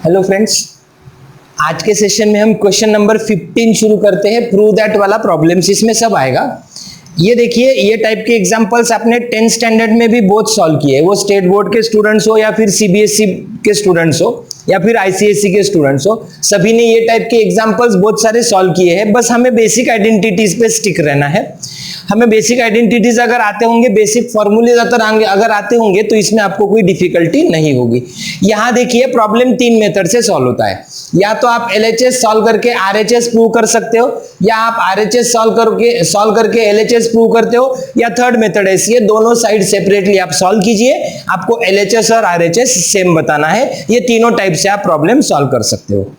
Hello friends, आज के session में हम क्वेश्चन नंबर 15 शुरू करते हैं। प्रूव दैट वाला प्रॉब्लम्स इसमें सब आएगा। ये देखिए, ये टाइप के एग्जांपल्स आपने 10th स्टैंडर्ड में भी बहुत सॉल्व किए, वो स्टेट बोर्ड के स्टूडेंट्स हो या फिर सीबीएसई के स्टूडेंट्स हो या फिर आईसीएसई के स्टूडेंट्स हो, सभी ने ये टाइप के एग्जांपल्स बहुत सारे सॉल्व किए हैं। बस हमें बेसिक आइडेंटिटीज पे स्टिक रहना है। हमें बेसिक आइडेंटिटीज अगर आते होंगे, बेसिक फॉर्मूले अगर आते होंगे तो इसमें आपको कोई डिफिकल्टी नहीं होगी। यहां देखिए, प्रॉब्लम 3 मेथड से सॉल्व होता है। या तो आप एलएचएस सॉल्व करके आरएचएस प्रूव कर सकते हो, या आप आरएचएस सॉल्व करके एलएचएस प्रूव करते हो, या थर्ड मेथड ऐसी है, दोनों साइड सेपरेटली आप सॉल्व कीजिए, आपको एलएचएस और आरएचएस सेम बताना है। ये तीनों टाइप से आप प्रॉब्लम सॉल्व कर सकते हो।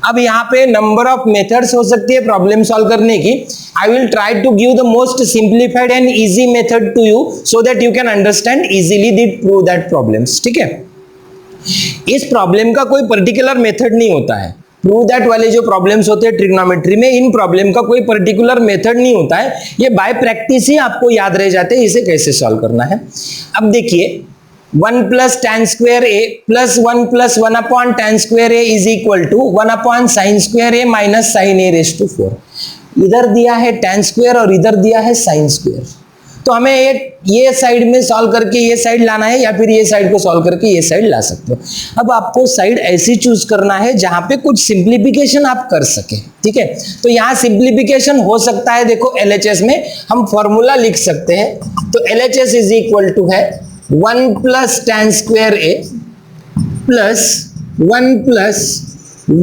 अब यहाँ पे नंबर ऑफ मेथड्स हो सकती है प्रॉब्लम सॉल्व करने की। I will try to give the most simplified and easy method to you so that you can understand easily the prove that problems. ठीक है, इस प्रॉब्लम का कोई पर्टिकुलर मेथड नहीं होता है। प्रूव दैट वाले जो प्रॉब्लम्स होते हैं ट्रिग्नोमेट्री में, इन प्रॉब्लम का कोई पर्टिकुलर मेथड नहीं होता है। ये बाय प्रैक्टिस ही आपको याद रह जाते हैं इसे कैसे सॉल्व करना है। अब देखिए, 1 plus tan square a plus 1 plus 1 upon tan square a is equal to 1 upon sin square a minus sin a raised to 4। इधर दिया है tan square और इधर दिया है sin square। तो हमें ये साइड में सॉल्व करके ये साइड लाना है, या फिर ये साइड को सॉल्व करके ये साइड ला सकते हो। अब आपको साइड ऐसी चूज करना है जहां पे कुछ सिंप्लीफिकेशन आप कर सके। ठीक है, तो यहाँ सिंप्लीफिकेशन हो सकता है। देखो, एलएचएस में हम फॉर्मूला लिख सकते हैं। तो एलएचएस इज इक्वल टू है 1 plus tan square a plus 1 plus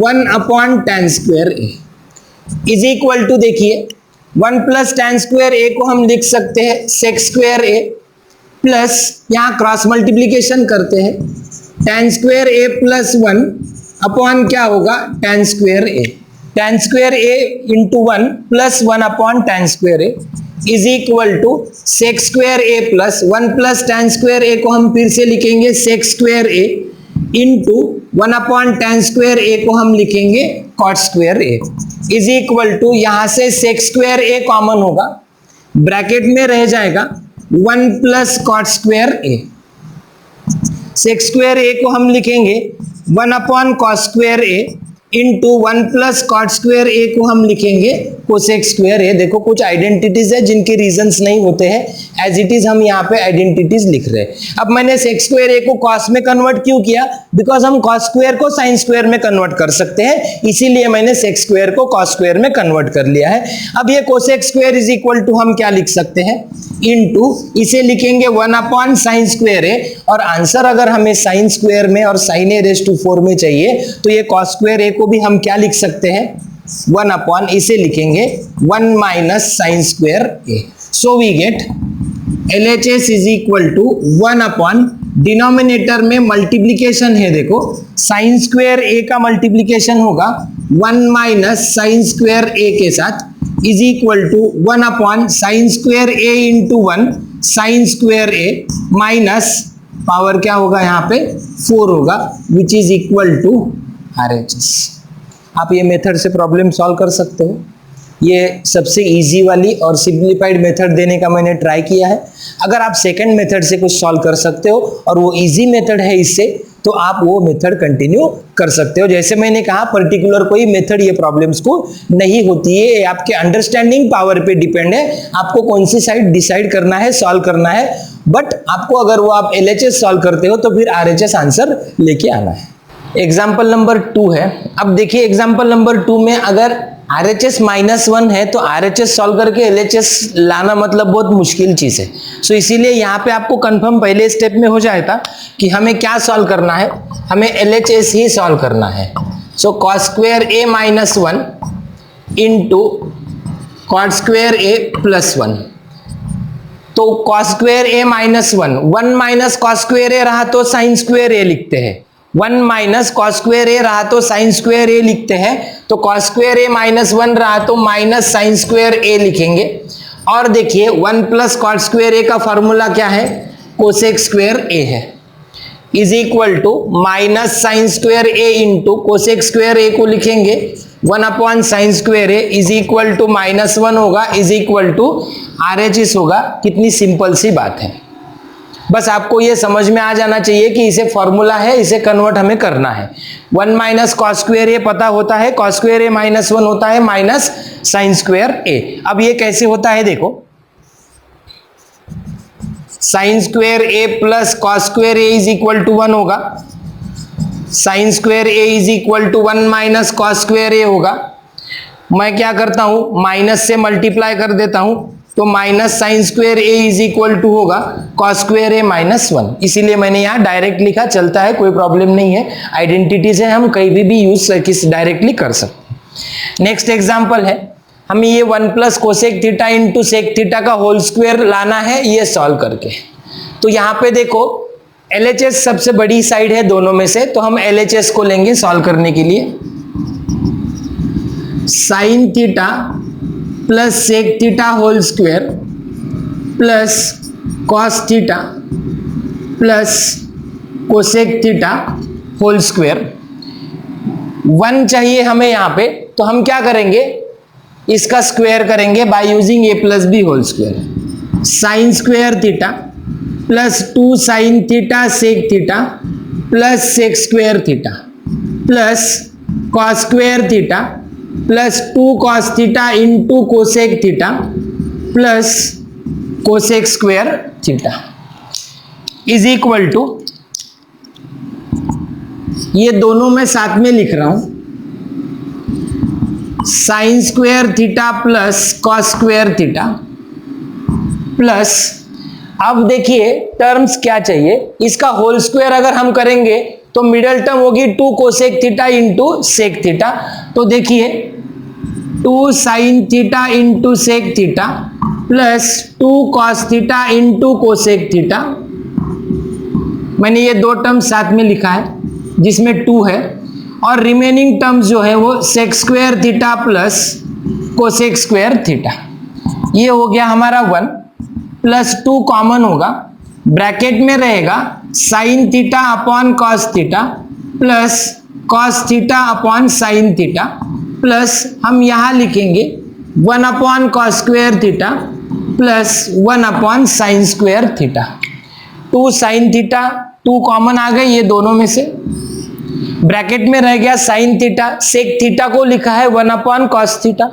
1 upon tan square a is equal to, देखिए 1 plus tan square a को हम लिख सकते हैं sec square a प्लस, यहाँ क्रॉस मल्टीप्लीकेशन करते हैं, tan square a plus 1 upon क्या होगा tan square a। tan square a into 1 plus 1 upon tan square a is equal to sec square a plus 1 plus tan square a को हम फिर से लिखेंगे sec square A into 1 upon tan square a को हम लिखेंगे cot square A is equal to, यहां से सेक स्क्वायर ए कॉमन होगा, ब्रैकेट में रह जाएगा 1 plus cot square a. Sec square a को हम लिखेंगे 1 upon cos square A into 1 plus cot square a को हम लिखेंगे कोसेक स्क्वायर ए। देखो, कुछ आइडेंटिटीज है जिनके रीजंस नहीं होते हैं, एज इट इज हम यहाँ पे आइडेंटिटीज लिख रहे हैं। अब मैंने सेक स्क्वायर ए को कॉस में कन्वर्ट क्यों किया? बिकॉज हम कॉस स्क्वायर को साइन स्क्वायर में कन्वर्ट कर सकते हैं, इसीलिए मैंने सेक स्क्वायर को कॉस स्क्वायर में कन्वर्ट कर लिया है। अब ये cosec square is equal to हम क्या लिख सकते हैं? इंटू, इसे लिखेंगे 1 अपॉन साइन स्क्वायर ए, और आंसर अगर हमें साइन स्क्वायर में और साइन ए रेज़ टू 4 में चाहिए तो ये कॉस स्क्वायर ए को भी हम क्या लिख सकते हैं? 1 अपॉन, इसे लिखेंगे 1 minus sine square A. So we get LHS is equal to 1 upon, denominator में मल्टीप्लीकेशन है, देखो साइन स्क्वायर ए का मल्टीप्लीकेशन होगा 1 माइनस साइन स्क्वायर ए के साथ, is equal to 1 upon sine square A into 1 sine square A minus power क्या होगा यहाँ पे 4 होगा, which is equal to RHS। आप ये मेथड से प्रॉब्लम सॉल्व कर सकते हो। ये सबसे इजी वाली और सिंप्लीफाइड मेथड देने का मैंने ट्राई किया है। अगर आप सेकंड मेथड से कुछ सॉल्व कर सकते हो और वो इजी मेथड है इससे, तो आप वो मेथड कंटिन्यू कर सकते हो। जैसे मैंने कहा, पर्टिकुलर कोई मेथड ये प्रॉब्लम्स को नहीं होती है, ये आपके अंडरस्टैंडिंग पावर पे डिपेंड है, आपको कौन सी साइड डिसाइड करना है, सॉल्व करना है। बट आपको अगर वो आप LHS सॉल्व करते हो तो फिर RHS आंसर लेके आना है। एग्जाम्पल नंबर 2 है। अब देखिए, एग्जाम्पल नंबर 2 में अगर RHS -1 है तो RHS सॉल्व करके LHS लाना मतलब बहुत मुश्किल चीज़ है। सो इसीलिए यहाँ पे आपको कंफर्म पहले स्टेप में हो जाएगा कि हमें क्या सॉल्व करना है, हमें LHS ही सॉल्व करना है। So cos square A -1 into cot square a plus 1। तो कॉस स्क्वायर ए -1 माइनस कॉस स्क्वायर ए रहा तो साइन स्क्वायर ए लिखते हैं, 1 माइनस कॉस स्क्वायर ए रहा तो साइन स्क्वायर ए लिखते हैं, तो कॉस स्क्वायर ए -1 रहा तो माइनस साइन स्क्वायर ए लिखेंगे। और देखिए, 1 प्लस कॉट स्क्वायर ए का फॉर्मूला क्या है? कोसेक स्क्वायर ए है, is equal to minus sine square A into cosec square a को लिखेंगे 1 upon sine square A is equal to -1 होगा, इज इक्वल टू RHS होगा। कितनी सिंपल सी बात है। बस आपको ये समझ में आ जाना चाहिए कि इसे फॉर्मूला है, इसे कन्वर्ट हमें करना है। 1 माइनस कॉस स्क्वायर ए पता होता है, कॉस स्क्वायर ए माइनस 1 होता है माइनस साइन स्क्वायर ए। अब ये कैसे होता है देखो, sine square a plus cos square A is equal to 1 होगा, sine square A is equal to 1 minus cos square a होगा। मैं क्या करता हूं, माइनस से मल्टीप्लाई कर देता हूं, तो minus sine square A is equal to होगा कॉस स्क्वायर ए माइनस 1। इसीलिए मैंने यहां डायरेक्ट लिखा, चलता है, कोई प्रॉब्लम नहीं है। आइडेंटिटीज है, हम कहीं भी यूज किस डायरेक्टली कर सकते। नेक्स्ट एग्जांपल है, हमें ये 1 plus cosec theta into sec theta का होल स्क्वायर लाना है, ये सॉल्व करके। तो यहां पे देखो LHS सबसे बड़ी साइड है दोनों में से, तो हम LHS को लेंगे सॉल्व करने के लिए। Sine theta plus sec theta whole square plus cos theta plus cosec theta whole square. 1 चाहिए हमें यहाँ पे, तो हम क्या करेंगे, इसका स्क्वायर करेंगे by using A plus B whole square. Sine square theta plus 2 sine theta sec theta plus sec square theta plus cos square theta plus 2 cos theta into cosec theta plus cosec square theta is equal to, ये दोनों मैं साथ में लिख रहा हूं, sine square theta plus cos square theta plus, अब देखिए टर्म्स क्या चाहिए, इसका होल स्क्वायर अगर हम करेंगे तो मिडल टर्म होगी 2 cosec theta into sec theta. तो देखिए 2 sine theta into sec theta plus 2 cos theta into cosec theta. मैंने ये दो टर्म्स साथ में लिखा है जिसमें 2 है, और रिमेनिंग टर्म्स जो है वो sec square theta plus cosec square theta. ये हो गया हमारा 1 प्लस 2 कॉमन होगा, ब्रैकेट में रहेगा sine theta upon cos theta plus cos theta upon sine theta plus हम यहां लिखेंगे 1 upon cos square theta plus 1 upon sine square theta. 2 sine theta 2 common आ गए ये दोनों में से, ब्रैकेट में रह गया साइन थीटा, सेक थीटा को लिखा है 1 upon cos theta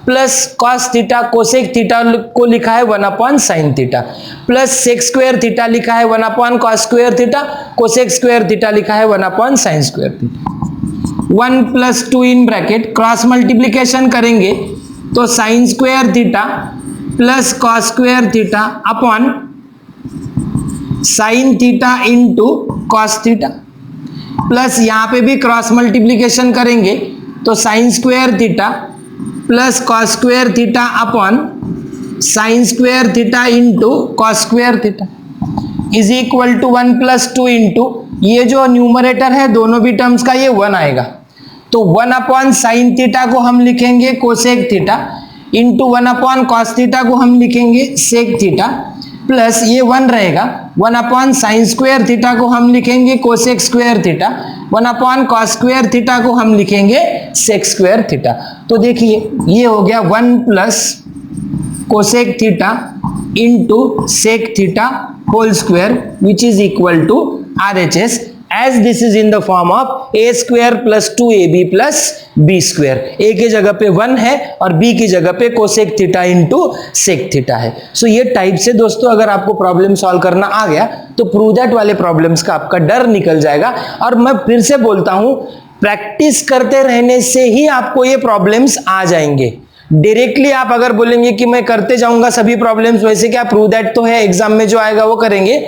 plus cos theta cosec theta को लिखा है 1 upon sine theta plus sec square theta लिखा है 1 upon cos square theta, cosec square theta लिखा है 1 upon sine square theta. 1 plus 2 in bracket, cross multiplication करेंगे तो sine square theta plus cos square theta upon sine theta into cos theta plus यहां पे भी cross multiplication करेंगे तो sine square theta plus cos square theta upon sine square theta into cos square theta is equal to 1 plus 2 into, ये जो numerator है दोनों भी टर्म्स का ये 1 आएगा, तो 1 अपॉन साइन थीटा को हम लिखेंगे cosec theta into 1 upon cos theta को हम लिखेंगे सेक थीटा प्लस ये 1 रहेगा, 1 अपॉन साइन स्क्वायर थीटा को हम लिखेंगे cosec square theta, 1 upon cos square theta को हम लिखेंगे सेक स्क्वायर थीटा। तो देखिए ये हो गया 1 plus cosec theta into sec theta whole square which is equal to RHS, as this is in the form of a square plus 2ab plus b square। a की जगह पे 1 है और b की जगह पे cosec theta into sec theta है। So ये टाइप से दोस्तों अगर आपको प्रॉब्लम सॉल्व करना आ गया तो प्रूव दैट वाले प्रॉब्लम्स का आपका डर निकल जाएगा। और मैं फिर से बोलता हूं, प्रैक्टिस करते रहने से ही आपको ये प्रॉब्लम्स आ जाएंगे। डायरेक्टली आप अगर बोलेंगे कि मैं करते जाऊंगा सभी प्रॉब्लम्स, वैसे क्या प्रूव दैट तो है एग्जाम में जो आएगा वो करेंगे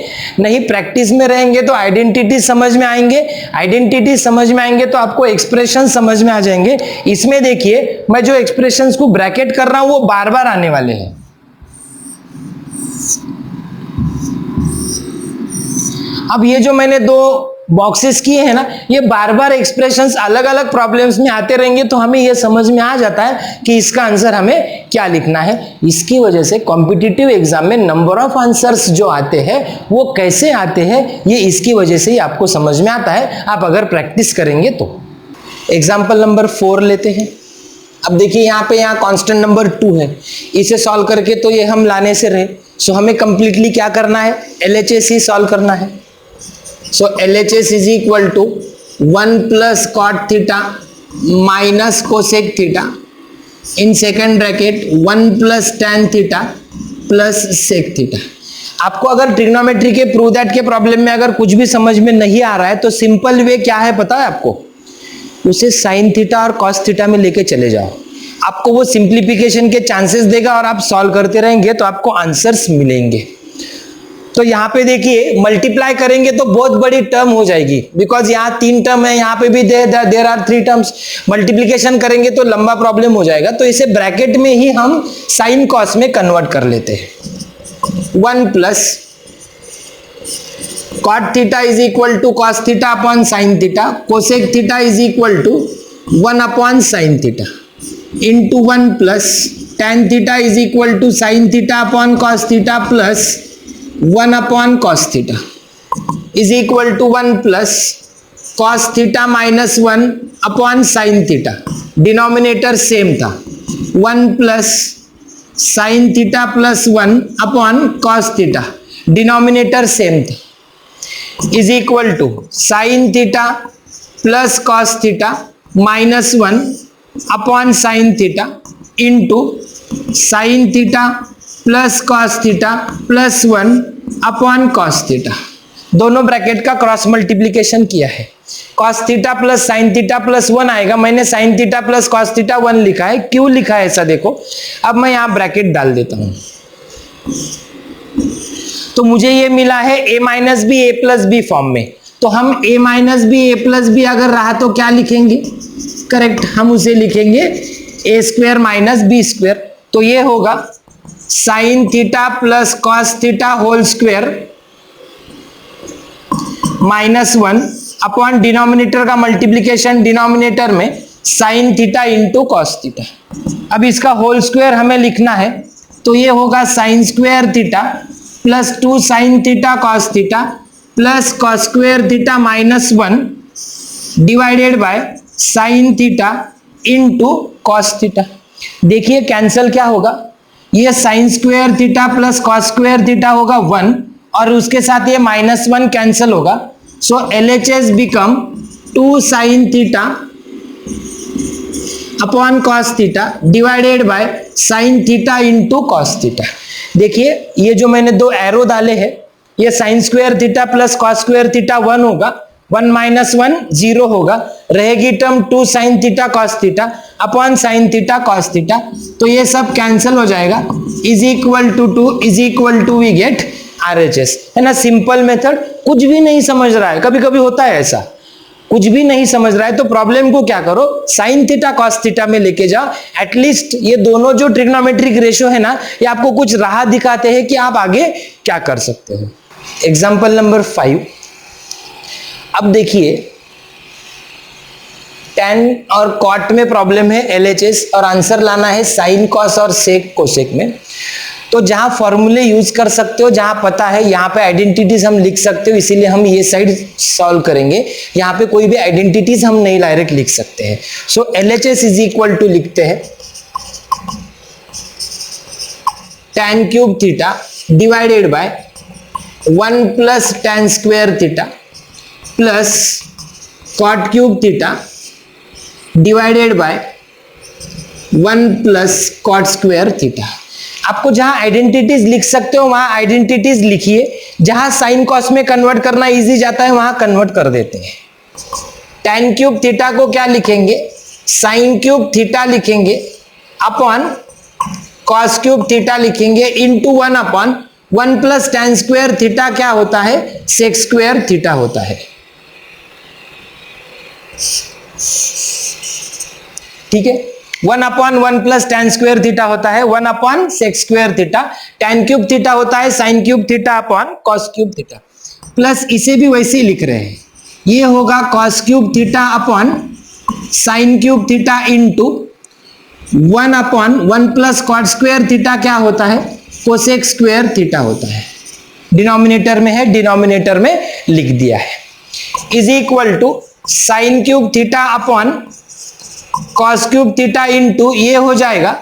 नहीं, प्रैक्टिस में रहेंगे तो आइडेंटिटी समझ में आएंगे, आइडेंटिटी समझ में आएंगे तो आपको एक्सप्रेशन समझ में आ जाएंगे। इसमें देखिए मैं जो एक्सप्रेशंस को ब्रैकेट कर रहा हूं वो बार बार आने वाले हैं। अब ये जो मैंने 2 बॉक्सेस किए हैं ना, ये बार बार एक्सप्रेशंस अलग अलग प्रॉब्लम्स में आते रहेंगे तो हमें ये समझ में आ जाता है कि इसका आंसर हमें क्या लिखना है। इसकी वजह से कॉम्पिटिटिव एग्जाम में नंबर ऑफ आंसर्स जो आते हैं वो कैसे आते हैं, ये इसकी वजह से ही आपको समझ में आता है, आप अगर प्रैक्टिस करेंगे तो। एग्जाम्पल नंबर 4 लेते हैं। अब देखिए यहाँ कांस्टेंट नंबर 2 है, इसे सॉल्व करके तो ये हम लाने से रहे, सो हमें कंप्लीटली क्या करना है, LHS ही सॉल्व करना है। So LHS is equal to 1 plus cot theta minus cosec theta in second bracket 1 plus tan theta plus sec theta. आपको अगर ट्रिग्नोमेट्री के प्रूव दैट के प्रॉब्लम में अगर कुछ भी समझ में नहीं आ रहा है तो सिंपल वे क्या है पता है आपको, उसे साइन थीटा और कॉस थीटा में लेके चले जाओ, आपको वो सिंप्लीफिकेशन के चांसेस देगा और आप सॉल्व करते रहेंगे तो आपको आंसर्स मिलेंगे। तो यहाँ पे देखिए मल्टीप्लाई करेंगे तो बहुत बड़ी टर्म हो जाएगी, बिकॉज यहाँ 3 टर्म है, यहाँ पे भी देयर आर 3 टर्म्स। मल्टीप्लीकेशन करेंगे तो लंबा प्रॉब्लम हो जाएगा, तो इसे ब्रैकेट में ही हम साइन कॉस में कन्वर्ट कर लेते हैं। 1 plus cot theta is equal to cos theta upon sine theta, cosec theta is equal to 1 upon sine theta into 1 plus tan theta is equal to sine theta upon cos theta plus 1 upon cos theta is equal to 1 plus cos theta minus 1 upon sine theta, denominator same था, 1 plus sine theta plus 1 upon cos theta, denominator same था, is equal to sine theta plus cos theta minus 1 upon sine theta into sine theta plus cos theta plus 1 upon cos theta. दोनों bracket का cross multiplication किया है, cos theta plus sine theta plus 1 आएगा, मैंने sine theta plus cos theta 1 लिखा है, क्यों लिखा है ऐसा देखो। अब मैं यहां ब्रैकेट डाल देता हूं तो मुझे ये मिला है a minus B A plus B form में, तो हम a minus B A plus B अगर रहा तो क्या लिखेंगे, करेक्ट, हम उसे लिखेंगे a square minus B square, तो ये होगा sine theta plus cos theta whole square minus 1 upon denominator का मल्टीप्लीकेशन डिनोमिनेटर में sine theta into cos theta. अब इसका होल स्क्वायर हमें लिखना है, तो ये होगा sine square theta plus 2 sine theta cos theta plus cos square theta minus 1 divided by sine theta into cos theta. देखिए कैंसल क्या होगा, ये sine square theta plus cos square theta होगा 1 और उसके साथ ये माइनस 1 कैंसल होगा, so LHS become 2 sine theta upon cos theta divided by sine theta into cos theta. देखिए ये जो मैंने 2 एरो डाले हैं, ये sine square theta plus cos square theta 1 होगा, 1 माइनस 1 0 होगा, रहेगी term 2 sine theta cos theta upon sine theta cos theta, तो ये सब कैंसिल हो जाएगा, is equal to 2 is equal to we gate RHS, है ना, सिंपल मेथड। कुछ भी नहीं समझ रहा है, कभी कभी होता है ऐसा, कुछ भी नहीं समझ रहा है तो प्रॉब्लम को क्या करो, साइन थीटा कॉस थीटा में लेके जाओ, एटलीस्ट ये दोनों जो ट्रिग्नोमेट्रिक रेशियो है ना, ये आपको कुछ राह दिखाते हैं कि आप आगे क्या कर सकते हो। एग्जाम्पल नंबर 5, अब देखिए tan और कॉट में प्रॉब्लम है LHS और आंसर लाना है साइन कॉस और सेक कोसेक में। तो जहां फॉर्मूले यूज कर सकते हो, जहां पता है, यहाँ पे आइडेंटिटीज हम लिख सकते हो, इसीलिए हम ये साइड सॉल्व करेंगे, यहाँ पे कोई भी आइडेंटिटीज हम नहीं डायरेक्ट लिख सकते हैं। So LHS is equal to लिखते हैं tan cube theta divided by 1 plus tan square theta plus cot cube theta divided by 1 plus cot square theta. आपको जहां आइडेंटिटीज लिख सकते हो वहां आइडेंटिटीज लिखिए, जहां साइन कॉस में कन्वर्ट करना इजी जाता है वहां कन्वर्ट कर देते हैं। tan क्यूब थीटा को क्या लिखेंगे, साइन क्यूब थीटा लिखेंगे अपॉन कॉस क्यूब थीटा लिखेंगे into 1 upon 1 plus tan square theta क्या होता है, सेक स्क्वायर थीटा होता है। ठीक है, 1 upon 1 plus tan square theta होता है 1 upon sec square theta, tan cube theta होता है sine cube theta upon cos cube theta, plus इसे भी वैसे ही लिख रहे हैं, ये होगा cos cube theta upon sine cube theta into 1 upon 1 plus cot square theta क्या होता है, कोसेक स्क्वायर थीटा होता है। डिनोमिनेटर में है, डिनोमिनेटर में लिख दिया है, is equal to sine cube theta upon cos cube theta into ये हो जाएगा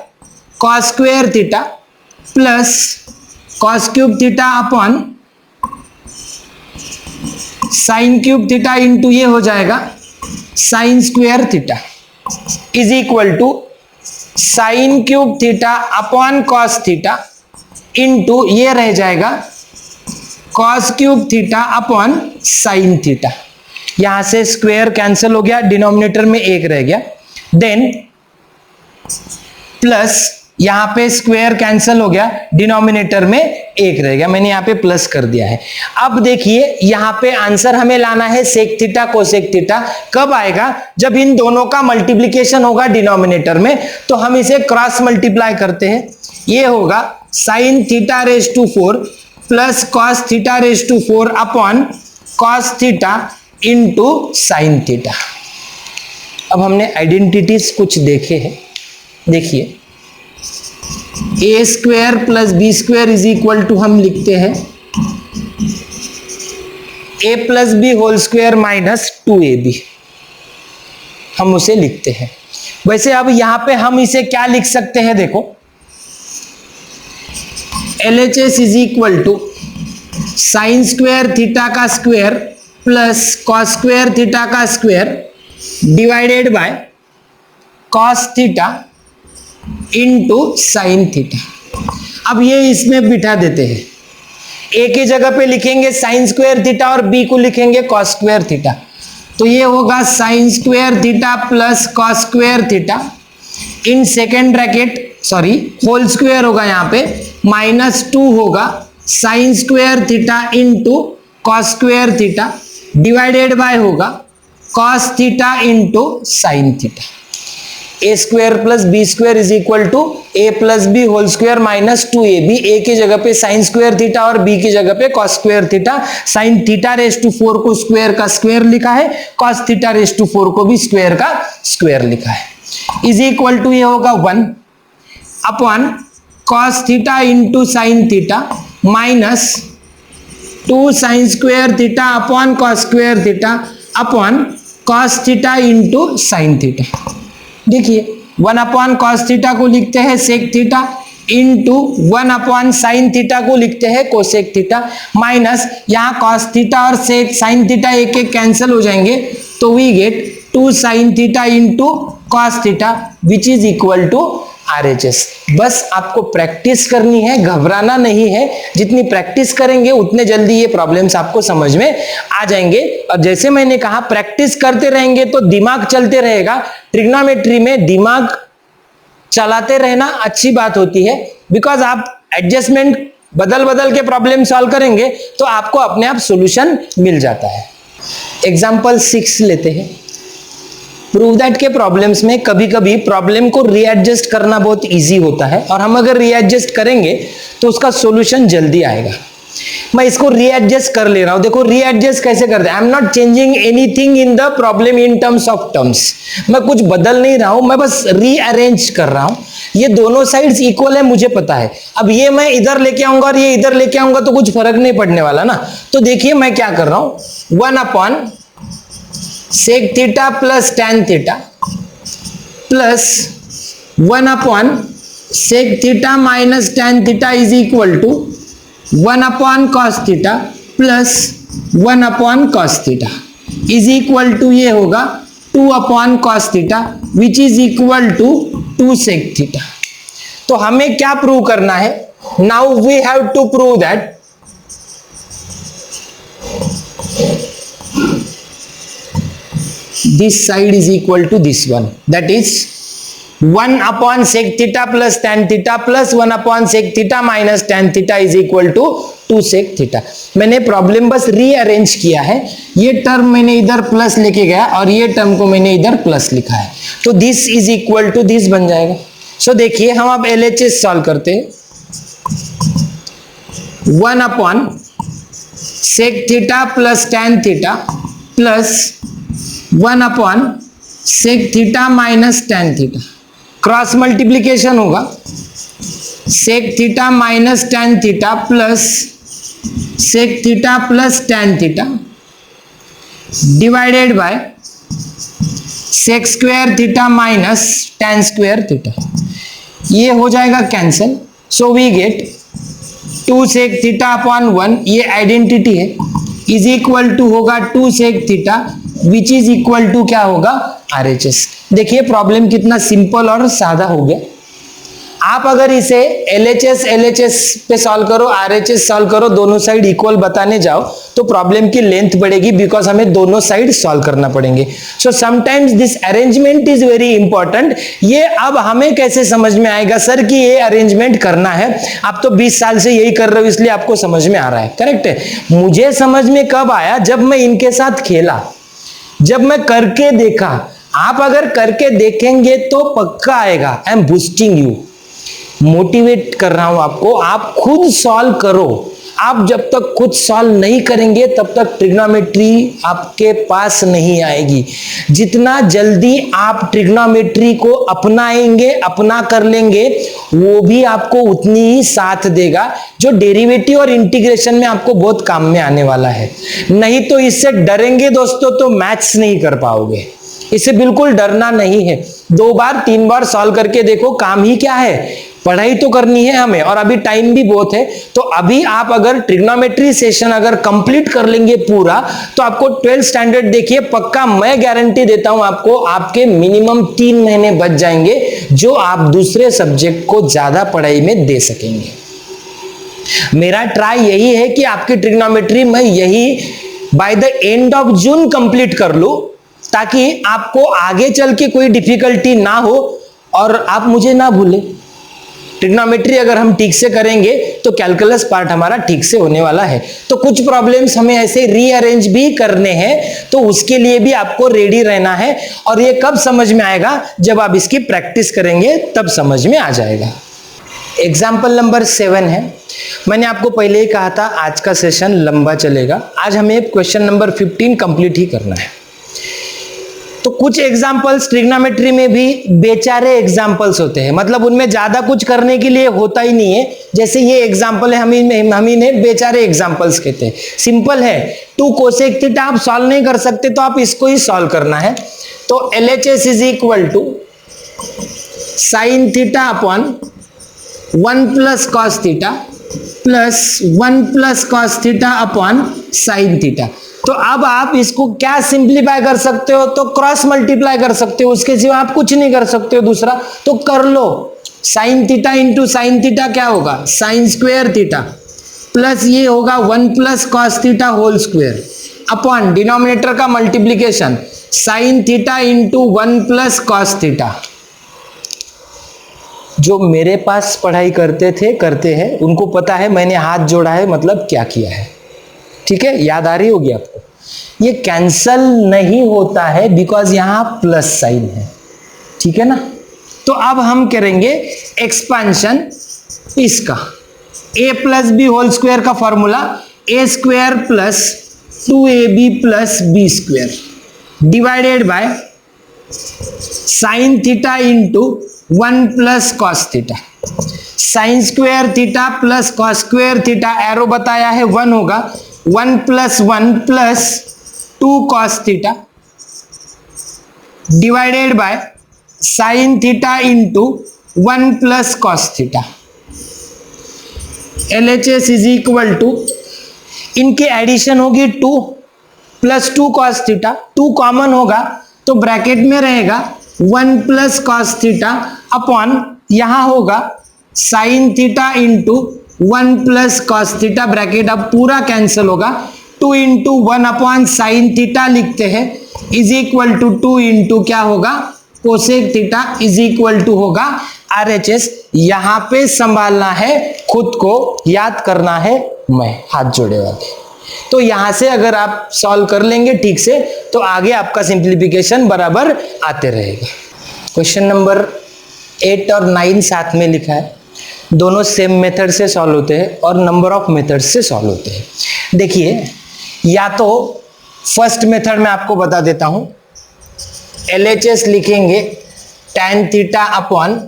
cos square theta plus cos cube theta upon sine cube theta into ये हो जाएगा sine square theta is equal to sine cube theta upon cos theta into ये रह जाएगा cos cube theta upon sine theta. यहां से square cancel हो गया, डिनोमिनेटर में एक रह गया, देन प्लस यहां पे स्क्वायर कैंसिल हो गया, डिनोमिनेटर में एक रह गया, मैंने यहां पे प्लस कर दिया है। अब देखिए यहां पे आंसर हमें लाना है सेक थीटा कोसेक थीटा। कब आएगा? जब इन दोनों का मल्टीप्लीकेशन होगा डिनोमिनेटर में, तो हम इसे क्रॉस मल्टीप्लाई करते हैं। ये होगा sine theta raise to 4 plus cos theta raise to 4 upon cos theta into sine theta. अब हमने आइडेंटिटीज कुछ देखे हैं, देखिए a square plus b square is equal to हम लिखते हैं a plus B whole square minus 2ab, हम उसे लिखते हैं। वैसे अब यहां पे हम इसे क्या लिख सकते हैं, देखो LHS is equal to sine square theta का square plus cos square theta का square divided by cos theta into sine theta. अब ये इसमें बिठा देते हैं, ए की जगह पे लिखेंगे साइन स्क्वायर थीटा और बी को लिखेंगे कॉस स्क्वायर थीटा, तो ये होगा sine square theta plus cos square theta in second bracket sorry whole square होगा यहाँ पे -2 होगा sine square theta into cos square theta divided by होगा cos theta into sine theta. A square plus b square is equal to A plus B whole square minus 2ab। A की जगह पे sign square theta और B की जगह पे cos square theta. Sine theta raise to 4 को square का square लिखा है, कॉस थीटा रेज टू 4 को भी स्क्वायर का स्क्वायर लिखा है, इज इक्वल टू ये होगा 1 upon cos theta into sine theta minus 2 sine square theta upon cos square theta upon cos theta into sine theta. देखिए 1 अपॉन कॉस थीटा को लिखते हैं sec theta into 1 upon sine theta को लिखते हैं cosec theta minus यहाँ cos theta और sec sine theta एक एक कैंसिल हो जाएंगे, तो we get 2 sine theta into cos theta which is equal to RHS। बस आपको प्रैक्टिस करनी है, घबराना नहीं है। जितनी प्रैक्टिस करेंगे उतने जल्दी ये प्रॉब्लम्स आपको समझ में आ जाएंगे। और जैसे मैंने कहा प्रैक्टिस करते रहेंगे तो दिमाग चलते रहेगा। ट्रिग्नोमेट्री में दिमाग चलाते रहना अच्छी बात होती है, बिकॉज आप एडजस्टमेंट बदल बदल के प्रॉब्लम सॉल्व करेंगे तो आपको अपने आप सॉल्यूशन मिल जाता है। एग्जाम्पल 6 लेते हैं। प्रूव दैट के प्रॉब्लम्स में कभी कभी प्रॉब्लम को रीएडजस्ट करना बहुत इजी होता है, और हम अगर रीएडजस्ट करेंगे तो उसका सॉल्यूशन जल्दी आएगा। मैं इसको रीएडजस्ट कर ले रहा हूं। देखो रीएडजस्ट कैसे करते हैं। I am not changing anything in the problem in terms of terms. मैं कुछ बदल नहीं रहा हूं, मैं बस रीअरेंज कर रहा हूं। ये दोनों साइड्स इक्वल है, मुझे पता है। अब ये मैं इधर लेके आऊंगा और ये इधर लेके आऊंगा तो कुछ फर्क नहीं पड़ने वाला ना। तो देखिए मैं क्या कर रहा हूं, 1 upon sec theta plus tan theta plus 1 upon sec theta minus tan theta is equal to 1 upon cos theta plus 1 upon cos theta is equal to ये होगा 2 upon cos theta which is equal to 2 sec theta. तो हमें क्या prove करना है? Now we have to prove that this side is equal to this one, that is 1 upon sec theta plus tan theta plus 1 upon sec theta minus tan theta is equal to 2 sec theta। मैंने problem बस rearrange किया है। ये term मैंने इधर plus लेके गया और ये टर्म को मैंने इधर प्लस लिखा है, तो this is equal to this बन जाएगा। सो देखिए हम अब LHS सॉल्व करते हैं। 1 upon sec theta plus tan theta plus 1 upon sec theta minus tan theta, cross multiplication होगा sec theta minus tan theta plus sec theta plus tan theta divided by sec square theta minus tan square theta. ये हो जाएगा cancel, so we get 2 sec theta upon 1, ये identity है, is equal to होगा 2 sec theta which is equal to क्या होगा RHS। देखिए problem कितना सिंपल और सादा हो गया। आप अगर इसे LHS पे सॉल्व करो, RHS सॉल्व करो, दोनों साइड इक्वल बताने जाओ तो प्रॉब्लम की लेंथ बढ़ेगी, बिकॉज हमें दोनों साइड सॉल्व करना पड़ेंगे। So sometimes this arrangement is very important. ये अब हमें कैसे समझ में आएगा सर कि ये अरेंजमेंट करना है? आप तो 20 साल से यही कर रहे हो इसलिए आपको समझ में आ रहा है, करेक्ट है। मुझे समझ में कब आया? जब मैं इनके साथ खेला, जब मैं करके देखा। आप अगर करके देखेंगे तो पक्का आएगा। I am boosting you, motivate कर रहा हूं आपको, आप खुद सॉल्व करो। आप जब तक खुद सॉल्व नहीं करेंगे तब तक ट्रिग्नोमेट्री आपके पास नहीं आएगी। जितना जल्दी आप ट्रिग्नोमेट्री को अपनाएंगे, अपना कर लेंगे, वो भी आपको उतनी ही साथ देगा जो डेरिवेटिव और इंटीग्रेशन में आपको बहुत काम में आने वाला है। नहीं तो इससे डरेंगे दोस्तों तो मैथ्स नहीं कर पाओगे। इससे बिल्कुल डरना नहीं है। 2 बार 3 बार सॉल्व करके देखो, काम ही क्या है, पढ़ाई तो करनी है हमें और अभी टाइम भी बहुत है। तो अभी आप अगर ट्रिग्नोमेट्री सेशन अगर कंप्लीट कर लेंगे पूरा, तो आपको 12th स्टैंडर्ड देखिए पक्का मैं गारंटी देता हूं आपको, आपके मिनिमम 3 महीने बच जाएंगे जो आप दूसरे सब्जेक्ट को ज्यादा पढ़ाई में दे सकेंगे। मेरा ट्राई यही है कि आपकी ट्रिग्नोमेट्री मैं यही by the end of June complete कर लूं, ताकि आपको आगे चल के कोई डिफिकल्टी ना हो और आप मुझे ना भूलें। ट्रिग्नोमेट्री अगर हम ठीक से करेंगे तो कैलकुलस पार्ट हमारा ठीक से होने वाला है। तो कुछ प्रॉब्लम्स हमें ऐसे रीअरेंज भी करने हैं, तो उसके लिए भी आपको रेडी रहना है। और ये कब समझ में आएगा? जब आप इसकी प्रैक्टिस करेंगे तब समझ में आ जाएगा। एग्जाम्पल नंबर 7 है। मैंने आपको पहले ही कहा था आज का सेशन लंबा चलेगा। आज हमें क्वेश्चन नंबर 15 कंप्लीट ही करना है। तो कुछ एग्जाम्पल्स ट्रिग्नोमेट्री में भी बेचारे एग्जाम्पल्स होते हैं, मतलब उनमें ज्यादा कुछ करने के लिए होता ही नहीं है। जैसे ये एग्जाम्पल है, हम इन्हें बेचारे एग्जाम्पल्स कहते हैं। सिंपल है, 2 कोसेक थीटा आप सॉल्व नहीं कर सकते तो आप इसको ही सॉल्व करना है। तो LHS is equal to sine theta upon 1 plus cos theta plus 1 plus cos theta upon sine theta. तो अब आप इसको क्या सिंप्लीफाई कर सकते हो? तो क्रॉस मल्टीप्लाई कर सकते हो, उसके सिवा आप कुछ नहीं कर सकते हो दूसरा। तो कर लो, sine theta into sine theta क्या होगा? साइन स्क्वायर थीटा प्लस ये होगा 1 plus cos theta whole square upon denominator का multiplication sine theta into 1 plus cos theta. जो मेरे पास पढ़ाई करते हैं उनको पता है मैंने हाथ जोड़ा है मतलब क्या किया है। ठीक है, याद आ रही होगी आपको। ये कैंसल नहीं होता है बिकॉज यहां प्लस साइन है, ठीक है ना। तो अब हम करेंगे एक्सपांशन इसका, a plus B whole square का formula a square plus 2ab plus b square divided by sine theta into 1 plus cos theta. Sine square theta plus cos square theta, arrow बताया है 1 होगा, 1 plus 1 plus 2 cos theta divided by sine theta into 1 plus cos theta. LHS is equal to, इनकी addition होगी 2 plus 2 cos theta, 2 common होगा तो bracket में रहेगा 1 plus cos theta upon यहां होगा sine theta into 1 plus cos theta, bracket अब पूरा कैंसिल होगा, 2 इंटू 1 अपॉन साइन थीटा लिखते हैं इज इक्वल टू 2 इंटू क्या होगा cosec theta is equal to होगा RHS। यहां पे संभालना है खुद को, याद करना है मैं हाथ जोड़े वाले। तो यहां से अगर आप सॉल्व कर लेंगे ठीक से तो आगे आपका सिंप्लीफिकेशन बराबर आते रहेगा। क्वेश्चन नंबर 8 और 9 साथ में लिखा है, दोनों सेम मेथड से सॉल्व होते हैं और नंबर ऑफ मेथड से सॉल्व होते हैं। देखिए, या तो फर्स्ट मेथड में आपको बता देता हूं, LHS लिखेंगे tan theta upon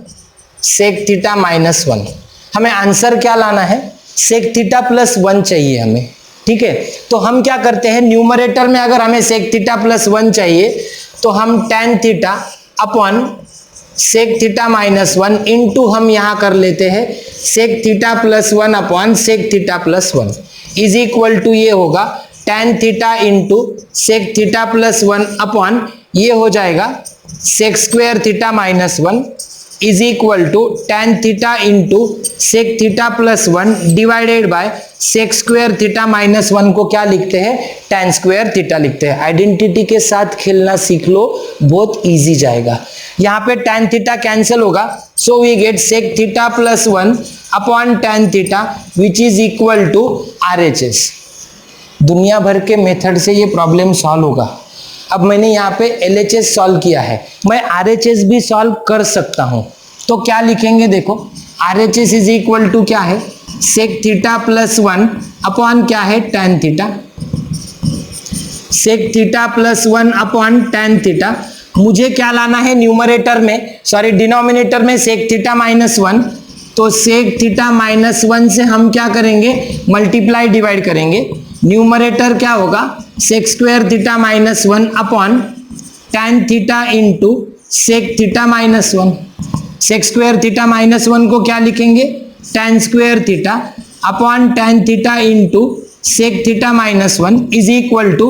sec theta minus 1। हमें आंसर क्या लाना है? सेक थीटा प्लस 1 चाहिए हमें, ठीक है। तो हम क्या करते हैं, न्यूमरेटर में अगर हमें सेक थीटा प्लस 1 चाहिए तो हम tan theta upon sec theta minus 1 into हम यहां कर लेते हैं sec theta plus 1 upon sec theta plus 1 is equal to ये होगा tan theta into sec theta plus 1 upon ये हो जाएगा sec square theta minus 1 is equal to tan theta into sec theta plus 1 divided by sec square theta minus 1 को क्या लिखते हैं tan square theta लिखते हैं। आइडेंटिटी के साथ खेलना सीख लो, बहुत इजी जाएगा। यहाँ पे tan थीटा कैंसिल होगा, so we get sec theta plus 1 upon tan theta which is equal to RHS। दुनिया भर के मेथड से ये प्रॉब्लम सॉल्व होगा। अब मैंने यहाँ पे LHS सॉल्व किया है, मैं RHS भी सॉल्व कर सकता हूं, तो क्या लिखेंगे देखो, RHS इज इक्वल टू क्या है सेक थीटा प्लस 1 अपॉन क्या है tan theta, sec theta plus 1 upon tan theta. मुझे क्या लाना है न्यूमरेटर में, सॉरी डिनोमिनेटर में सेक थीटा माइनस 1, तो सेक थीटा माइनस 1 से हम क्या करेंगे मल्टीप्लाई डिवाइड करेंगे। न्यूमरेटर क्या होगा sec square theta minus 1 upon tan theta into sec theta minus 1। Sec square theta minus 1 को क्या लिखेंगे tan square theta upon tan theta into sec theta minus 1 is equal to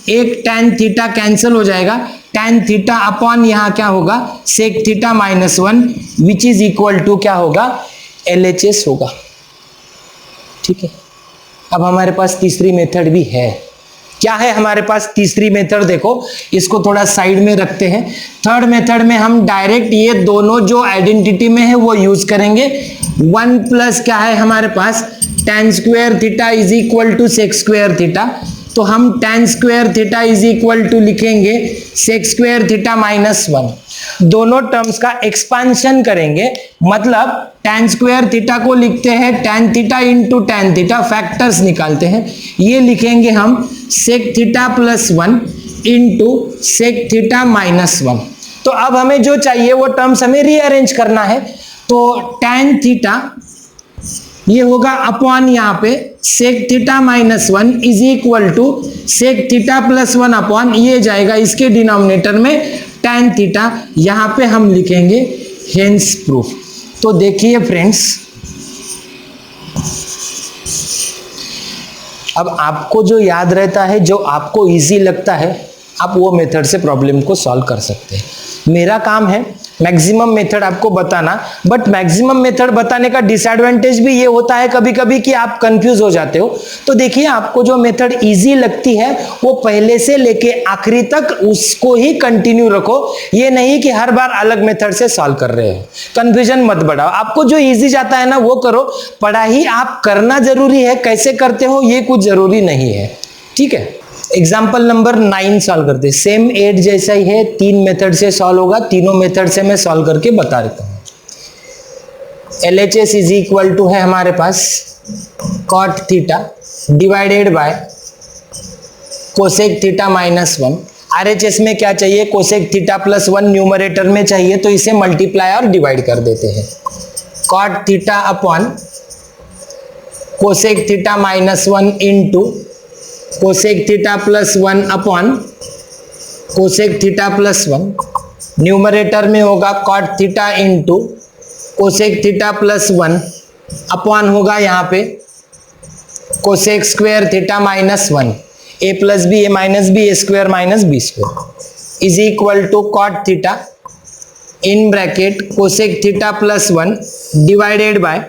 एक tan theta cancel हो जाएगा, tan theta upon यहाँ क्या होगा sec theta minus 1 which is equal to क्या होगा LHS होगा। ठीक है, अब हमारे पास तीसरी मेथड भी है। क्या है हमारे पास तीसरी मेथड, देखो इसको थोड़ा साइड में रखते हैं। थर्ड मेथड में हम डायरेक्ट ये दोनों जो आइडेंटिटी में है वो यूज करेंगे। 1 प्लस क्या है हमारे पास tan square theta is equal to sec square theta, तो हम tan square theta is equal to लिखेंगे सेक स्क्वायर थीटा माइनस 1। दोनों टर्म्स का एक्सपांशन करेंगे, मतलब tan स्क्वायर थीटा को लिखते हैं tan theta into tan theta, factors निकालते हैं, ये लिखेंगे हम sec theta plus 1 into sec theta minus 1। तो अब हमें जो चाहिए वो टर्म्स हमें रीअरेंज करना है, तो tan थीटा ये होगा अपॉन यहाँ पे sec theta minus 1 is equal to sec theta plus 1 upon ये जाएगा इसके डिनोमिनेटर में tan थीटा, यहां पे हम लिखेंगे हेंस प्रूफ। तो देखिए फ्रेंड्स, अब आपको जो याद रहता है, जो आपको इजी लगता है, आप वो मेथड से प्रॉब्लम को सॉल्व कर सकते हैं। मेरा काम है मैक्सिमम मेथड आपको बताना, बट मैक्सिमम मेथड बताने का डिसएडवांटेज भी ये होता है कभी कभी कि आप कंफ्यूज हो जाते हो। तो देखिए, आपको जो मेथड इजी लगती है वो पहले से लेके आखिरी तक उसको ही कंटिन्यू रखो, ये नहीं कि हर बार अलग मेथड से सॉल्व कर रहे हो। कंफ्यूजन मत बढ़ाओ, आपको जो इजी जाता है ना वो करो। पढ़ाई आप करना जरूरी है, कैसे करते हो ये कुछ जरूरी नहीं है। ठीक है, एग्जाम्पल नंबर 9 सॉल्व करते हैं। सेम 8 जैसा ही है, 3 मेथड से सॉल्व होगा, तीनों मेथड से मैं सॉल्व करके बता देता हूं। LHS इज इक्वल टू है हमारे पास cot theta divided by cosec theta minus 1। RHS में क्या चाहिए कोसेक थीटा प्लस 1 न्यूमरेटर में चाहिए, तो इसे मल्टीप्लाई और डिवाइड कर देते हैं। Cot theta upon cosec theta minus 1 into cosec theta plus 1 upon cosec theta plus 1। Numerator में होगा cot theta into cosec theta plus 1 upon होगा यहाँ पे cosec square theta minus 1। A plus B A minus B A square minus B square is equal to cot theta in bracket cosec theta plus 1 divided by,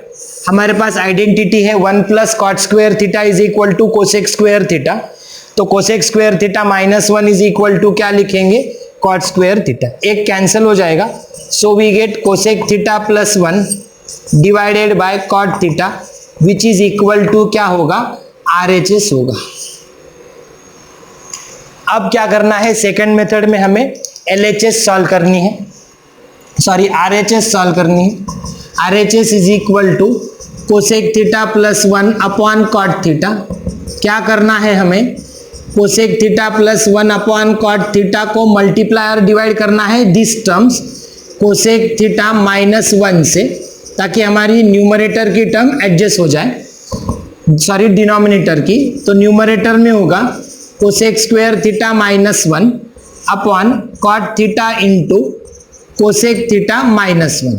हमारे पास identity है 1 plus cot square theta is equal to cosec square theta, तो cosec square theta minus 1 is equal to क्या लिखेंगे cot square theta. एक cancel हो जाएगा, so we get cosec theta plus 1 divided by cot theta which is equal to क्या होगा RHS होगा। अब क्या करना है, सेकेंड मेथड में हमें LHS सॉल्व करनी है, सॉरी RHS सॉल्व करनी है। RHS is equal to cosec theta plus 1 upon cot theta. क्या करना है हमें, cosec theta plus 1 upon cot theta को मल्टीप्लाई और डिवाइड करना है this terms cosec theta minus 1 से, ताकि हमारी न्यूमरेटर की टर्म एडजस्ट हो जाए, सॉरी डिनोमिनेटर की। तो न्यूमरेटर में होगा cosec square theta minus 1 upon cot theta into cosec theta minus 1।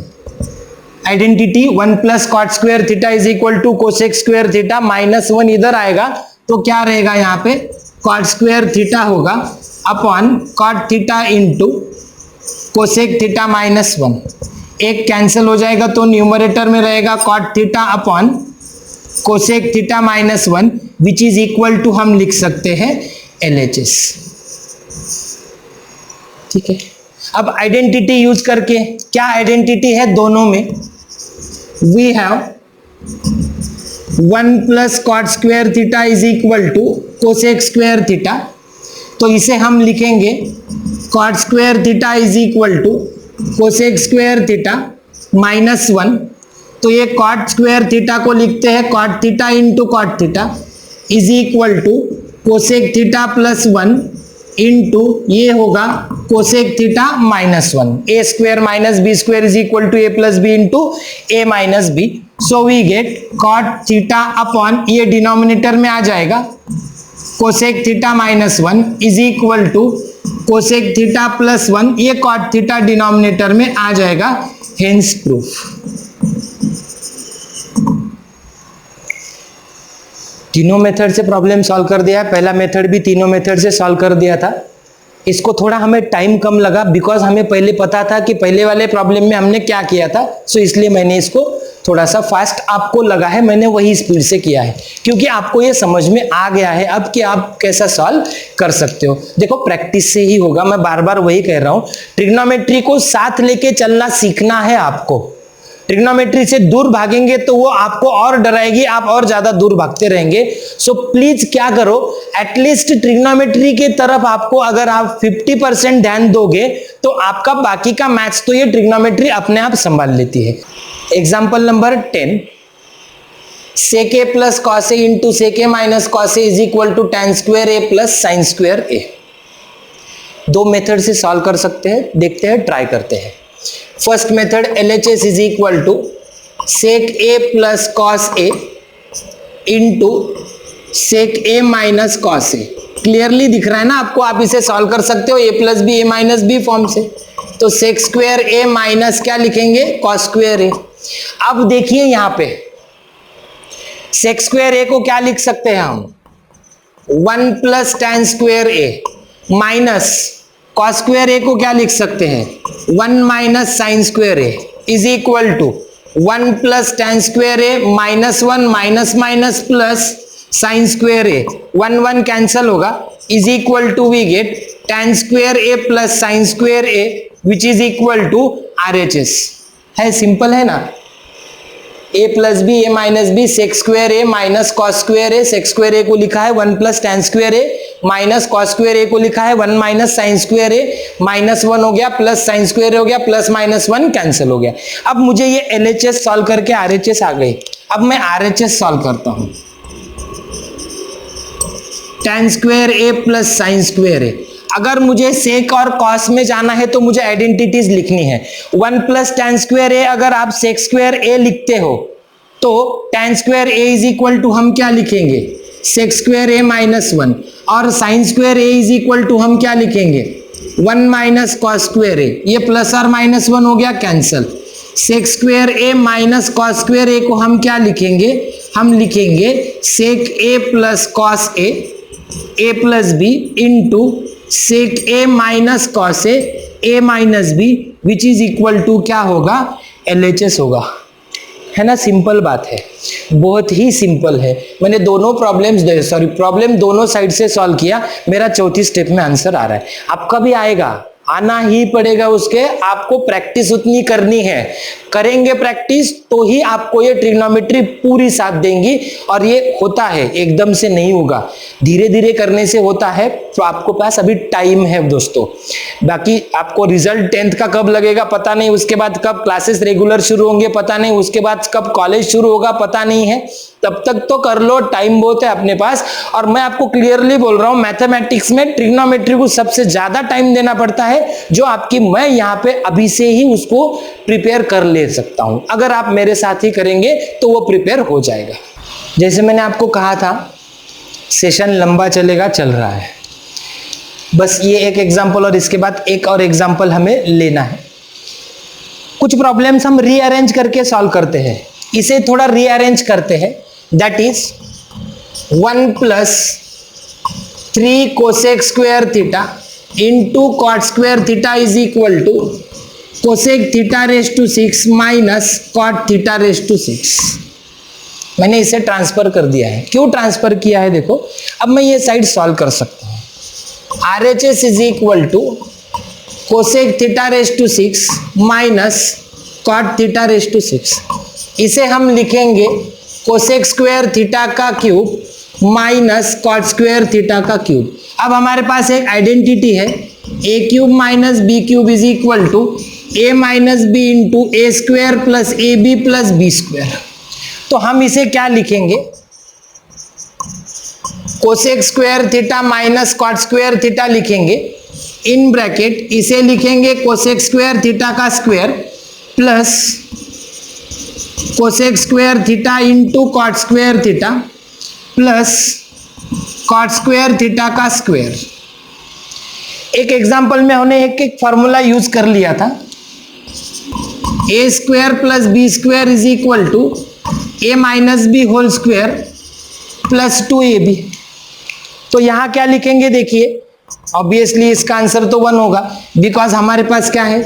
Identity 1 plus cot square theta is equal to cosec square theta minus 1 इधर आएगा तो क्या रहेगा यहाँ पे, कॉट स्क्वायर थीटा होगा upon cot theta into cosec theta minus 1। एक cancel हो जाएगा तो न्यूमरेटर में रहेगा cot theta upon cosec theta minus 1 which is equal to हम लिख सकते हैं LHS। ठीक है, अब आइडेंटिटी यूज करके, क्या आइडेंटिटी है दोनों में, we have 1 plus cot square theta is equal to cosec square theta, तो इसे हम लिखेंगे cot square theta is equal to cosec square theta minus 1। तो ये कॉट स्क्वायर थीटा को लिखते हैं cot theta into cot theta is equal to cosec theta plus 1 into ये होगा cosec theta minus 1। A square minus B square is equal to A plus B into A minus B. So we get cot theta upon ये denominator में आ जाएगा cosec theta minus 1 is equal to cosec theta plus 1, ये cot theta denominator में आ जाएगा, hence proof. तीनों method से प्रॉब्लम सॉल्व कर दिया है, पहला मेथड भी तीनों मेथड से सॉल्व कर दिया था। इसको थोड़ा हमें टाइम कम लगा बिकॉज हमें पहले पता था कि पहले वाले प्रॉब्लम में हमने क्या किया था, सो इसलिए मैंने इसको थोड़ा सा फास्ट आपको लगा है, मैंने वही स्पीड से किया है क्योंकि आपको ये समझ में आ गया है अब कि आप कैसा सॉल्व कर सकते हो। देखो प्रैक्टिस से ही होगा, मैं बार बार वही कह रहा हूं, ट्रिग्नोमेट्री को साथ लेके चलना सीखना है आपको। ट्रिग्नोमेट्री से दूर भागेंगे तो वो आपको और डराएगी, आप और ज्यादा दूर भागते रहेंगे। सो प्लीज क्या करो, एटलीस्ट ट्रिग्नोमेट्री के तरफ आपको अगर आप 50% ध्यान दोगे तो आपका बाकी का मैथ्स तो ये ट्रिग्नोमेट्री अपने आप संभाल लेती है। Example number 10, sec a plus cos a into sec a minus cos a is equal to tan square a plus sin square a। दो मेथड से सॉल्व कर सकते हैं, देखते हैं, ट्राई करते हैं। First method LHS is equal to sec a plus cos a into sec a minus cos a। Clearly दिख रहा है ना आपको, आप इसे सॉल्व कर सकते हो a plus B a minus B form से। तो sec स्क्वायर a माइनस क्या लिखेंगे, cos स्क्वायर a। अब देखिए यहां पे sec स्क्वायर a को क्या लिख सकते हैं हम, 1 plus tan square a minus cos square a को क्या लिख सकते हैं, 1 minus sin square a is equal to 1 plus tan square a minus 1 minus minus plus sin square a, 1 1 cancel होगा, is equal to we get tan square a plus sin square a which is equal to RHS। है, simple है ना, a plus B a minus b sec square a minus cos square a, sec square a को लिखा है 1 plus tan square a minus cos square a को लिखा है 1 minus sin square a, minus 1 हो गया प्लस sin स्क्वायर हो गया, प्लस माइनस 1 कैंसिल हो गया। अब मुझे ये LHS सॉल्व करके RHS आ गई, अब मैं RHS सॉल्व करता हूं। tan square a plus sin square a, अगर मुझे सेक और कॉस में जाना है तो मुझे आइडेंटिटीज लिखनी है। 1 प्लस tan स्क्वायर a अगर आप सेक स्क्वायर a लिखते हो तो tan square a is equal to हम क्या लिखेंगे, सेक स्क्वायर a माइनस 1, और sine square a is equal to हम क्या लिखेंगे, 1 माइनस कॉस स्क्वायर a। ये प्लस और माइनस 1 हो गया cancel. Sec square a minus cos square a को हम क्या लिखेंगे, हम लिखेंगे sec a plus cos a plus B into sec a minus cos a minus B which is equal to क्या होगा, LHS होगा। है ना, सिंपल बात है, बहुत ही सिंपल है। मैंने दोनों प्रॉब्लम दोनों साइड से सॉल्व किया, मेरा चौथी स्टेप में आंसर आ रहा है। आपका भी आएगा, आना ही पड़ेगा, उसके आपको प्रैक्टिस उतनी करनी है, करेंगे प्रैक्टिस तो ही आपको ये ट्रिग्नोमेट्री पूरी साथ देंगी। और ये होता है, एकदम से नहीं होगा, धीरे धीरे करने से होता है। तो आपको पास अभी टाइम है दोस्तों। बाकी आपको रिजल्ट 10th का कब लगेगा पता नहीं, उसके बाद कब क्लासेस रेगुलर शुरू होंगे पता नहीं, उसके बाद कब कॉलेज शुरू होगा पता नहीं है, तब तक तो कर लो, टाइम बहुत है अपने पास। और मैं आपको क्लियरली बोल रहा हूं, मैथमेटिक्स में ट्रिग्नोमेट्री को सबसे ज्यादा टाइम देना पड़ता है, जो आपकी मैं यहाँ पे अभी से ही उसको प्रिपेयर कर ले सकता हूं। अगर आप मेरे साथ ही करेंगे तो वो प्रिपेयर हो जाएगा। जैसे मैंने आपको कहा था, सेशन लंबा चलेगा, चल रहा है। बस ये एक एग्जाम्पल और इसके बाद एक और एग्जाम्पल हमें लेना है। कुछ प्रॉब्लम्स हम रीअरेंज करके सॉल्व करते हैं, इसे थोड़ा रीअरेंज करते हैं, that is 1 plus 3 cosec square theta into cot square theta is equal to cosec theta raise to 6 minus cot theta raise to 6। मैंने इसे ट्रांसफर कर दिया है। क्यों ट्रांसफर किया है देखो, अब मैं ये साइड सॉल्व कर सकता हूं। RHS is equal to cosec theta raise to 6 minus cot theta raise to 6। इसे हम लिखेंगे कोसेक स्क्वायर थीटा का cube minus cot square theta का क्यूब। अब हमारे पास एक आइडेंटिटी है, a cube minus b cube is equal to a minus b into a square plus a b plus b square. तो हम इसे क्या लिखेंगे, cosec square theta minus cot square theta लिखेंगे, इन ब्रैकेट इसे लिखेंगे कोसेक स्क्वायर थीटा का square plus cosec square theta into cot square theta plus cot square theta का स्क्वायर। एक एग्जांपल में हमने एक फॉर्मूला यूज कर लिया था, a square plus b square is equal to a minus b whole square plus 2ab। तो यहां क्या लिखेंगे देखिए, ऑब्वियसली इसका आंसर तो 1 होगा, बिकॉज हमारे पास क्या है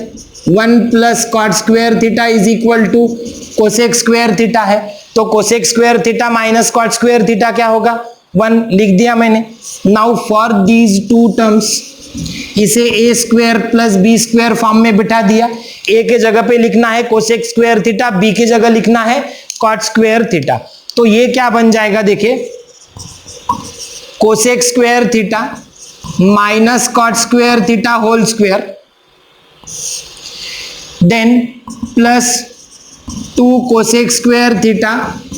1 plus cot square theta is equal to cosec square theta है। तो cosec square theta minus cot square theta क्या होगा, 1 लिख दिया मैंने। Now for these two terms इसे a square plus b square form में बिठा दिया। ए के जगह पे लिखना है कोसेक स्क्वायर थीटा, बी की जगह लिखना है कॉट स्क्वायर थीटा। तो ये क्या बन जाएगा देखिए, cosec square theta minus cot square theta whole square then plus 2 cosec square theta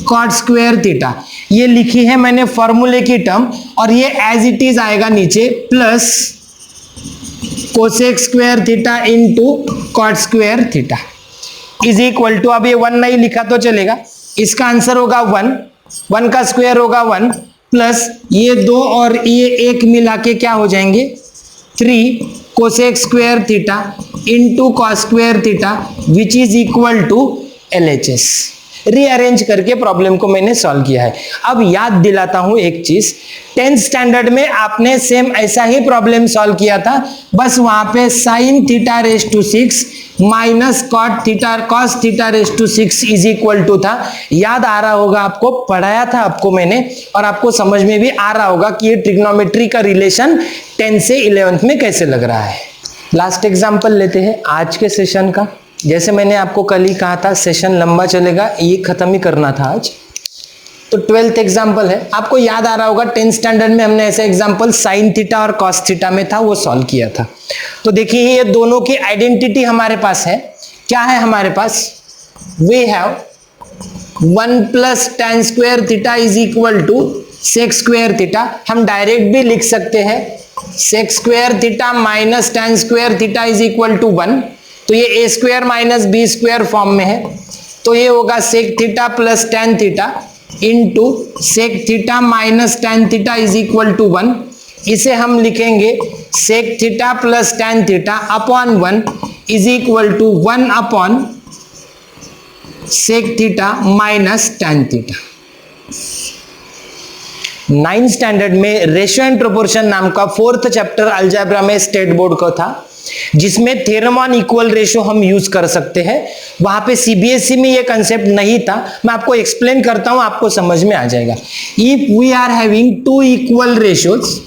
cot square theta. ये लिखी है मैंने फॉर्मूले की टर्म, और ये एज इट इज आएगा नीचे plus cosec square theta into cot square theta is equal to, अब ये 1 नहीं लिखा तो चलेगा, इसका आंसर होगा 1 का स्क्वायर होगा 1 प्लस ये 2 और ये 1 मिला के क्या हो जाएंगे 3 cosec square theta into cos square theta which is equal to LHS। Rearrange करके प्रॉब्लम को मैंने सॉल्व किया है। अब याद दिलाता हूं एक चीज, 10th स्टैंडर्ड में आपने सेम ऐसा ही प्रॉब्लम सॉल्व किया था, बस वहां पे sine theta raise to 6 minus cot theta cos theta raise to 6 is equal to था। याद आ रहा होगा आपको, पढ़ाया था आपको मैंने, और आपको समझ में भी आ रहा होगा कि ये ट्रिग्नोमेट्री का रिलेशन 10 से 11th में कैसे लग रहा है। लास्ट एग्जांपल लेते हैं आज के सेशन का। जैसे मैंने आपको कल ही कहा था सेशन लंबा चलेगा, ये खत्म ही करना था आज। तो 12th एग्जांपल है, आपको याद आ रहा होगा 10th स्टैंडर्ड में हमने ऐसा एग्जांपल साइन थीटा और कॉस थीटा में था, वो सॉल्व किया था। तो देखिए ये दोनों की आइडेंटिटी हमारे पास है, क्या है हमारे पास, we have 1 plus tan square theta is equal to sec square theta. हम डायरेक्ट भी लिख सकते हैं sec square theta minus tan square theta is equal to 1। तो ये a square minus B square form में है, तो ये होगा sec theta plus tan theta into sec theta minus tan theta is equal to 1। इसे हम लिखेंगे sec theta plus tan theta upon 1 is equal to 1 upon sec theta minus tan theta. 9th standard में ratio and proportion नाम का 4th chapter algebra में state board का था, जिसमें थ्योरम ऑन इक्वल रेशियो हम यूज कर सकते हैं। वहां पे सीबीएसई में ये कंसेप्ट नहीं था, मैं आपको एक्सप्लेन करता हूं, आपको समझ में आ जाएगा। If we are having 2 equal ratios,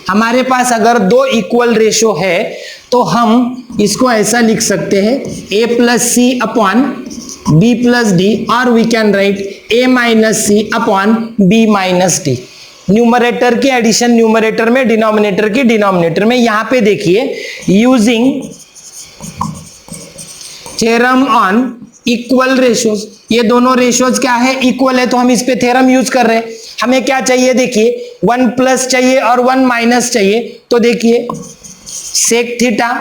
हमारे पास अगर 2 इक्वल रेशियो है तो हम इसको ऐसा लिख सकते हैं a plus c upon b plus d, और we can write a minus c upon b minus d. Numerator की एडिशन न्यूमरेटर में, डिनोमिनेटर की डिनोमिनेटर में। यहां पे देखिए using theorem on equal ratios, ये दोनों रेशियोज क्या है, इक्वल है, तो हम इस पे थ्योरम यूज कर रहे हैं। हमें क्या चाहिए देखिए, 1 प्लस चाहिए और 1 माइनस चाहिए। तो देखिए sec theta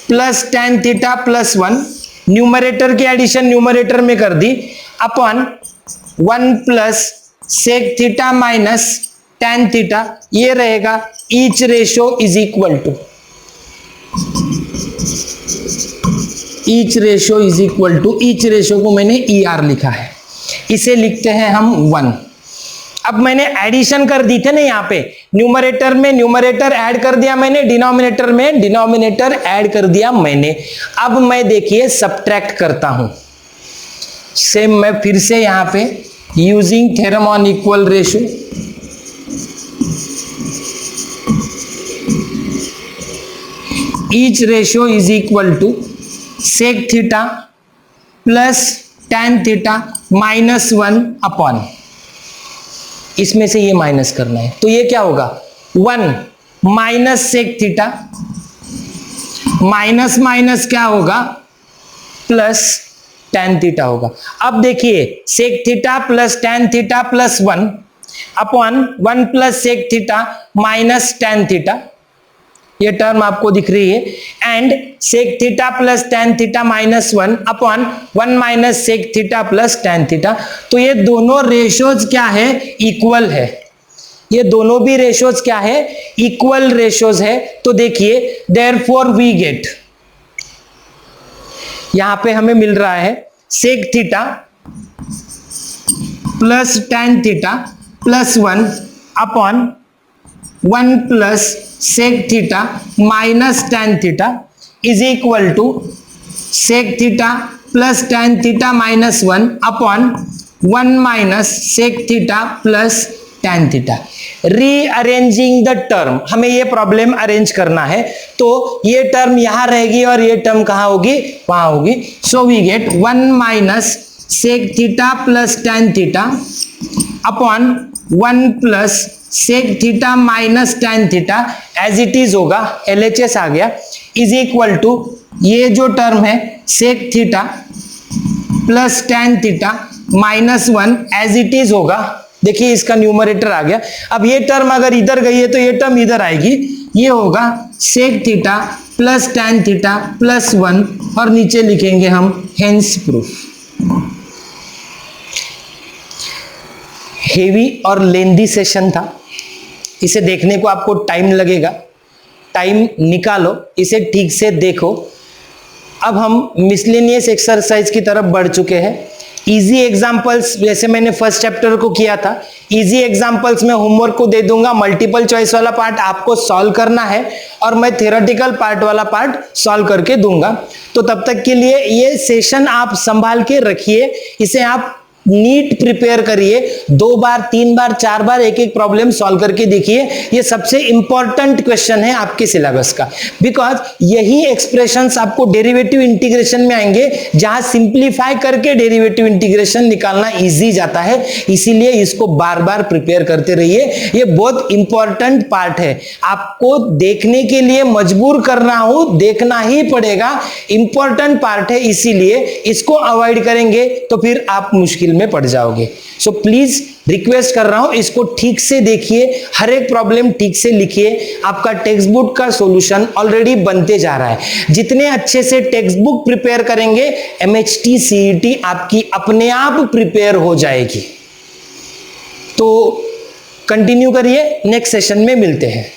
plus tan theta plus 1, numerator की एडिशन न्यूमरेटर में कर दी, upon 1 plus sec theta minus tan theta, ये रहेगा each ratio is equal to. Each ratio is equal to, each ratio को मैंने ER लिखा है, इसे लिखते हैं हम 1। अब मैंने एडिशन कर दी थे ना, यहाँ पे न्यूमरेटर में न्यूमरेटर ऐड कर दिया मैंने, डिनोमिनेटर में डिनोमिनेटर ऐड कर दिया मैंने। अब मैं देखिए सब्ट्रैक्ट करता हूं, सेम मैं फिर से यहाँ पे using theorem on equal ratio, each ratio is equal to sec theta plus tan theta minus 1 upon, इसमें से ये माइनस करना है, तो ये क्या होगा 1 minus sec theta, minus minus क्या होगा प्लस tan थीटा होगा। अब देखिए sec theta plus tan theta plus 1 upon 1 plus sec theta minus tan theta, ये टर्म आपको दिख रही है, and sec theta plus tan theta minus 1 upon 1 minus sec theta plus tan theta. तो ये दोनों रेशोज क्या है, इक्वल है, ये दोनों भी रेशोज क्या है, इक्वल रेशोज है। तो देखिए देयरफॉर वी गेट, यहां पे हमें मिल रहा है sec theta plus tan theta plus 1 upon 1 plus sec theta minus tan theta is equal to sec theta plus tan theta minus 1 upon 1 minus sec theta plus tan theta. Rearranging the term, हमें ये problem arrange करना है, तो ये term यहां रहेगी और ये टर्म कहां होगी, वहां होगी। So we get 1 minus sec theta plus tan theta upon 1 plus sec theta minus tan theta as it is होगा, LHS आ गया, इज इक्वल टू ये जो टर्म है sec theta plus tan theta minus 1 as it is होगा। देखिए इसका numerator आ गया। अब ये टर्म अगर इधर गई है तो ये टर्म इधर आएगी, ये होगा sec theta plus tan theta plus 1 और नीचे लिखेंगे हम हेंस प्रूफ। हेवी और लेंदी सेशन था, इसे देखने को आपको टाइम लगेगा, टाइम निकालो, इसे ठीक से देखो। अब हम मिसलेनियस एक्सरसाइज की तरफ बढ़ चुके हैं। इजी एग्जांपल्स, जैसे मैंने फर्स्ट चैप्टर को किया था, इजी एग्जांपल्स में होमवर्क को दे दूंगा, मल्टीपल चॉइस वाला पार्ट आपको सॉल्व करना है और मैं थ्योरेटिकल पार्ट वाला पार्ट सॉल्व करके दूंगा। तो तब तक के लिए ये सेशन आप संभाल के रखिए, इसे आप नीट प्रिपेयर करिए, 2 बार 3 बार 4 बार एक एक प्रॉब्लम सॉल्व करके देखिए। ये सबसे इंपॉर्टेंट क्वेश्चन है आपके सिलेबस का, बिकॉज यही एक्सप्रेशंस आपको डेरिवेटिव इंटीग्रेशन में आएंगे, जहां सिंप्लीफाई करके डेरिवेटिव इंटीग्रेशन निकालना इजी जाता है। इसीलिए इसको बार बार प्रिपेयर करते रहिए, ये बहुत इंपॉर्टेंट पार्ट है, आपको देखने के लिए मजबूर कर रहा हूं, देखना ही पड़ेगा, इंपॉर्टेंट पार्ट है, इसीलिए इसको अवॉइड करेंगे तो फिर आप मुश्किल में पड़ जाओगे। सो प्लीज रिक्वेस्ट कर रहा हूं, इसको ठीक से देखिए, हर एक प्रॉब्लम ठीक से लिखिए। आपका टेक्स्ट बुक का सॉल्यूशन ऑलरेडी बनते जा रहा है। जितने अच्छे से टेक्स्ट बुक प्रिपेयर करेंगे, MHT CET आपकी अपने आप प्रिपेयर हो जाएगी। तो कंटिन्यू करिए, नेक्स्ट सेशन में मिलते हैं।